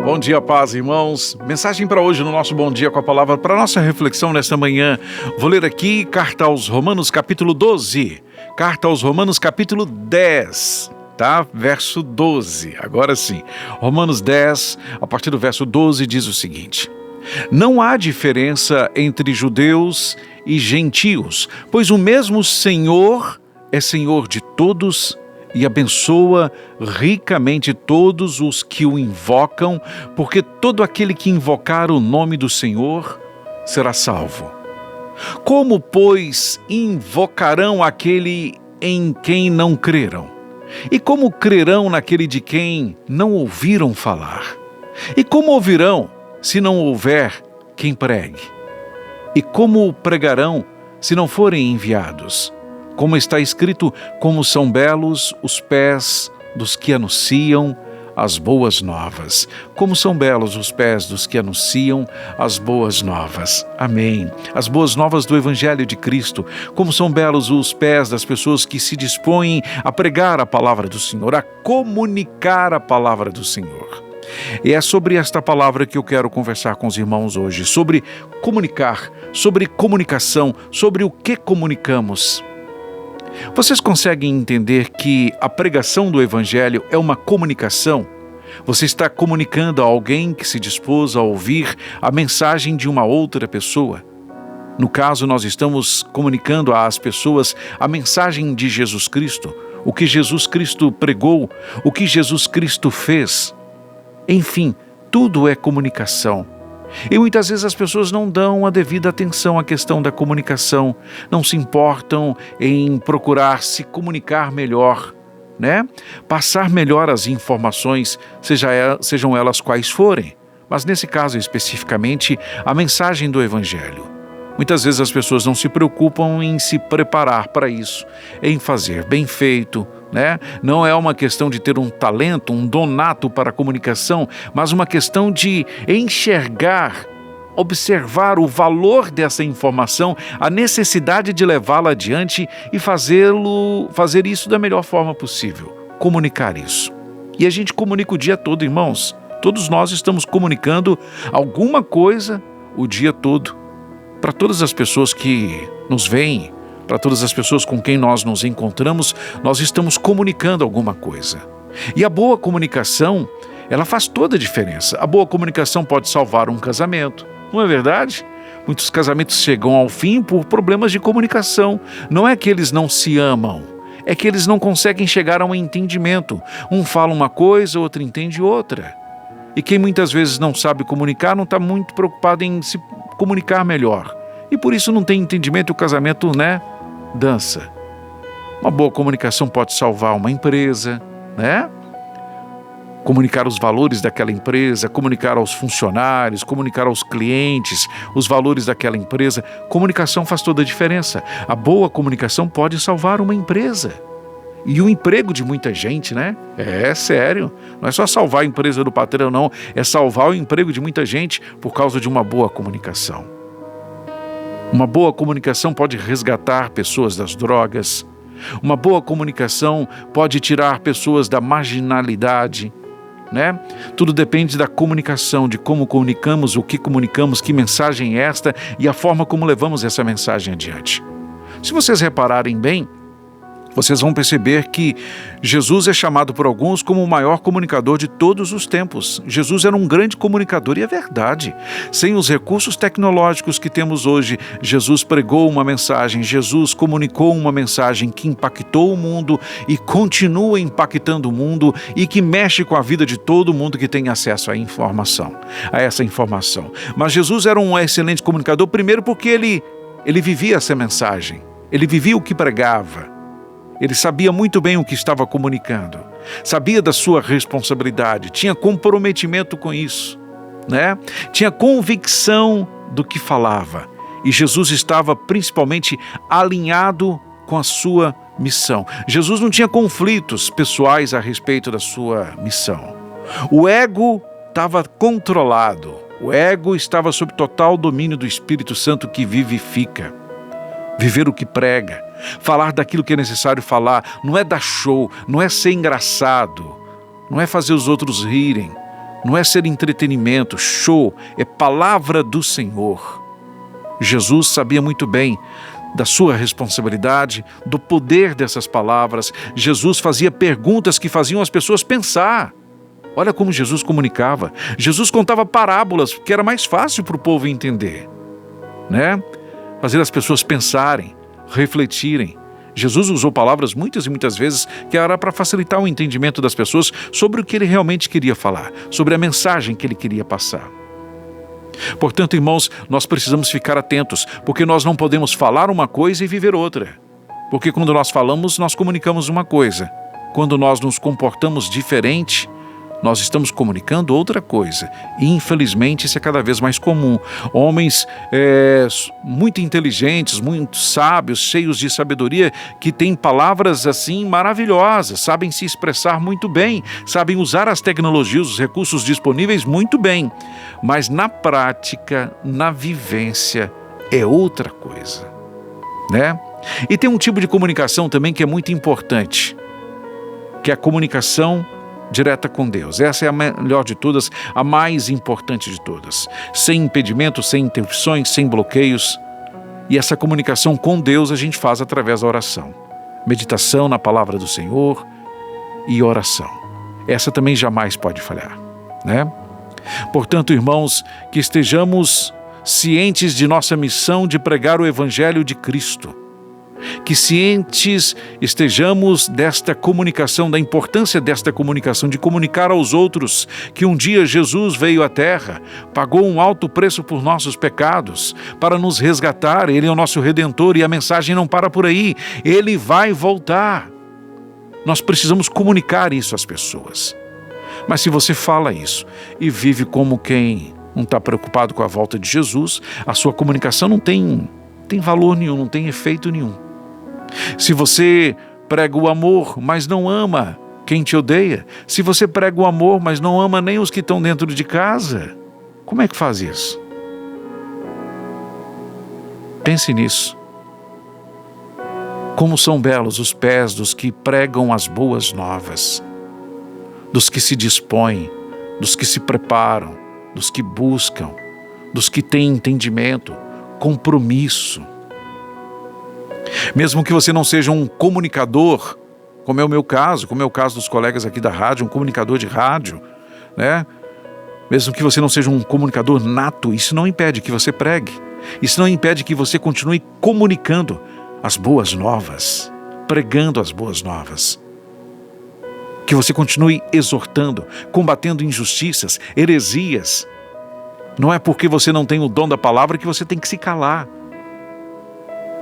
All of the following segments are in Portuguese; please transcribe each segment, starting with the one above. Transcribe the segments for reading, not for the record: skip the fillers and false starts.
Bom dia, paz, irmãos. Mensagem para hoje no nosso Bom Dia com a Palavra, para nossa reflexão nesta manhã. Vou ler aqui Carta aos Romanos, capítulo 12. Carta aos Romanos, capítulo 10, tá? Verso 12. Agora sim. Romanos 10, a partir do verso 12, diz o seguinte: Não há diferença entre judeus e gentios, pois o mesmo Senhor é Senhor de todos e abençoa ricamente todos os que o invocam, porque todo aquele que invocar o nome do Senhor será salvo. Como, pois, invocarão aquele em quem não creram? E como crerão naquele de quem não ouviram falar? E como ouvirão, se não houver quem pregue? E como pregarão, se não forem enviados? Como está escrito, como são belos os pés dos que anunciam as boas novas. Como são belos os pés dos que anunciam as boas novas. Amém. As boas novas do Evangelho de Cristo. Como são belos os pés das pessoas que se dispõem a pregar a palavra do Senhor, a comunicar a palavra do Senhor. E é sobre esta palavra que eu quero conversar com os irmãos hoje. Sobre comunicar, sobre comunicação, sobre o que comunicamos. Vocês conseguem entender que a pregação do Evangelho é uma comunicação? Você está comunicando a alguém que se dispôs a ouvir a mensagem de uma outra pessoa. No caso, nós estamos comunicando às pessoas a mensagem de Jesus Cristo, o que Jesus Cristo pregou, o que Jesus Cristo fez. Enfim, tudo é comunicação. E muitas vezes as pessoas não dão a devida atenção à questão da comunicação, não se importam em procurar se comunicar melhor, Passar melhor as informações, sejam elas quais forem, mas nesse caso especificamente, a mensagem do Evangelho. Muitas vezes as pessoas não se preocupam em se preparar para isso, em fazer bem feito, Não é uma questão de ter um talento, um dom nato para a comunicação, mas uma questão de enxergar, observar o valor dessa informação, a necessidade de levá-la adiante e fazer isso da melhor forma possível, comunicar isso. E a gente comunica o dia todo, irmãos. Todos nós estamos comunicando alguma coisa o dia todo, para todas as pessoas que nos veem, para todas as pessoas com quem nós nos encontramos, nós estamos comunicando alguma coisa. E a boa comunicação, ela faz toda a diferença. A boa comunicação pode salvar um casamento, não é verdade? Muitos casamentos chegam ao fim por problemas de comunicação. Não é que eles não se amam, é que eles não conseguem chegar a um entendimento. Um fala uma coisa, outro entende outra. E quem muitas vezes não sabe comunicar, não está muito preocupado em se comunicar melhor. E por isso não tem entendimento e o casamento, dança. Uma boa comunicação pode salvar uma empresa, Comunicar os valores daquela empresa, comunicar aos funcionários, comunicar aos clientes os valores daquela empresa. Comunicação faz toda a diferença. A boa comunicação pode salvar uma empresa. E o emprego de muita gente, É sério. Não é só salvar a empresa do patrão, não. É salvar o emprego de muita gente por causa de uma boa comunicação. Uma boa comunicação pode resgatar pessoas das drogas. Uma boa comunicação pode tirar pessoas da marginalidade, Tudo depende da comunicação, de como comunicamos, o que comunicamos, que mensagem é esta e a forma como levamos essa mensagem adiante. Se vocês repararem bem, vocês vão perceber que Jesus é chamado por alguns como o maior comunicador de todos os tempos. Jesus era um grande comunicador e é verdade. Sem os recursos tecnológicos que temos hoje, Jesus pregou uma mensagem, Jesus comunicou uma mensagem que impactou o mundo e continua impactando o mundo e que mexe com a vida de todo mundo que tem acesso a essa informação. Mas Jesus era um excelente comunicador, primeiro porque ele vivia essa mensagem, ele vivia o que pregava. Ele sabia muito bem o que estava comunicando, sabia da sua responsabilidade, tinha comprometimento com isso, Tinha convicção do que falava. E Jesus estava principalmente alinhado com a sua missão. Jesus não tinha conflitos pessoais a respeito da sua missão. O ego estava controlado, o ego estava sob total domínio do Espírito Santo que vivifica. Viver o que prega, falar daquilo que é necessário falar, não é dar show, não é ser engraçado, não é fazer os outros rirem, não é ser entretenimento, show, é palavra do Senhor. Jesus sabia muito bem da sua responsabilidade, do poder dessas palavras. Jesus fazia perguntas que faziam as pessoas pensar. Olha como Jesus comunicava. Jesus contava parábolas, que era mais fácil para o povo entender, né? Fazer as pessoas pensarem, refletirem. Jesus usou palavras muitas e muitas vezes que era para facilitar o entendimento das pessoas sobre o que ele realmente queria falar, sobre a mensagem que ele queria passar. Portanto, irmãos, nós precisamos ficar atentos, porque nós não podemos falar uma coisa e viver outra. Porque quando nós falamos, nós comunicamos uma coisa. Quando nós nos comportamos diferente, nós estamos comunicando outra coisa. E, infelizmente, isso é cada vez mais comum. Homens muito inteligentes, muito sábios, cheios de sabedoria, que têm palavras assim maravilhosas, sabem se expressar muito bem, sabem usar as tecnologias, os recursos disponíveis muito bem. Mas na prática, na vivência, é outra coisa, né? E tem um tipo de comunicação também que é muito importante, que é a comunicação direta com Deus. Essa é a melhor de todas, a mais importante de todas. Sem impedimentos, sem interrupções, sem bloqueios. E essa comunicação com Deus a gente faz através da oração. Meditação na palavra do Senhor e oração. Essa também jamais pode falhar, né? Portanto, irmãos, que estejamos cientes de nossa missão de pregar o Evangelho de Cristo. Que cientes estejamos desta comunicação, da importância desta comunicação, de comunicar aos outros que um dia Jesus veio à terra, pagou um alto preço por nossos pecados, para nos resgatar. Ele é o nosso Redentor e a mensagem não para por aí. Ele vai voltar. Nós precisamos comunicar isso às pessoas. Mas se você fala isso e vive como quem não está preocupado com a volta de Jesus, a sua comunicação não tem valor nenhum, não tem efeito nenhum. Se você prega o amor, mas não ama quem te odeia, se você prega o amor, mas não ama nem os que estão dentro de casa, como é que faz isso? Pense nisso. Como são belos os pés dos que pregam as boas novas, dos que se dispõem, dos que se preparam, dos que buscam, dos que têm entendimento, compromisso. Mesmo que você não seja um comunicador, como é o meu caso, como é o caso dos colegas aqui da rádio, um comunicador de rádio, né? Mesmo que você não seja um comunicador nato, isso não impede que você pregue. Isso não impede que você continue comunicando as boas novas, pregando as boas novas. Que você continue exortando, combatendo injustiças, heresias. Não é porque você não tem o dom da palavra que você tem que se calar.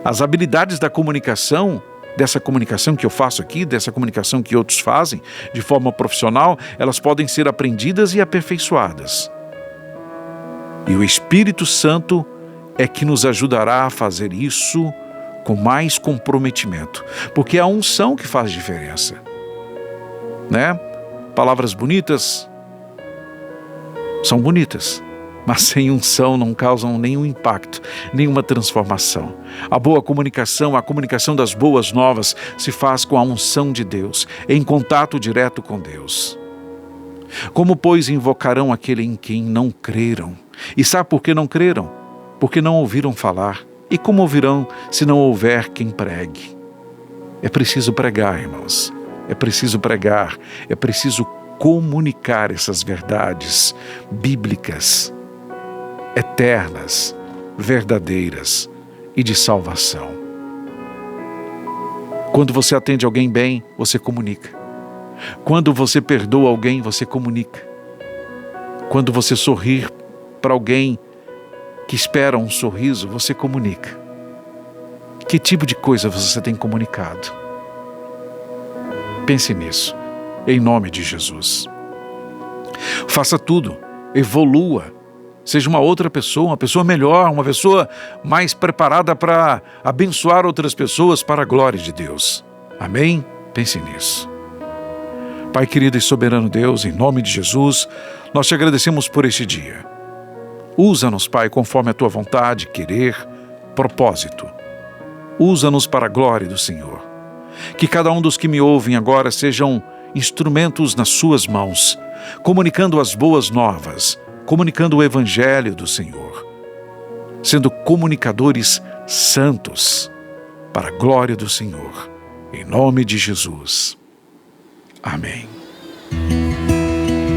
As habilidades da comunicação, dessa comunicação que eu faço aqui, dessa comunicação que outros fazem de forma profissional, elas podem ser aprendidas e aperfeiçoadas. E o Espírito Santo é que nos ajudará a fazer isso com mais comprometimento, porque é a unção que faz diferença, né? Palavras bonitas são bonitas, mas sem unção não causam nenhum impacto, nenhuma transformação. A boa comunicação, a comunicação das boas novas, se faz com a unção de Deus, em contato direto com Deus. Como, pois, invocarão aquele em quem não creram? E sabe por que não creram? Porque não ouviram falar. E como ouvirão se não houver quem pregue? É preciso pregar, irmãos. É preciso pregar. É preciso comunicar essas verdades bíblicas, eternas, verdadeiras e de salvação. Quando você atende alguém bem, você comunica. Quando você perdoa alguém, você comunica. Quando você sorrir para alguém que espera um sorriso, você comunica. Que tipo de coisa você tem comunicado? Pense nisso, em nome de Jesus. Faça tudo, evolua. Seja uma outra pessoa, uma pessoa melhor, uma pessoa mais preparada para abençoar outras pessoas para a glória de Deus. Amém? Pense nisso. Pai querido e soberano Deus, em nome de Jesus, nós te agradecemos por este dia. Usa-nos, Pai, conforme a tua vontade, querer, propósito. Usa-nos para a glória do Senhor. Que cada um dos que me ouvem agora sejam instrumentos nas suas mãos, comunicando as boas novas, comunicando o Evangelho do Senhor, sendo comunicadores santos para a glória do Senhor. Em nome de Jesus. Amém.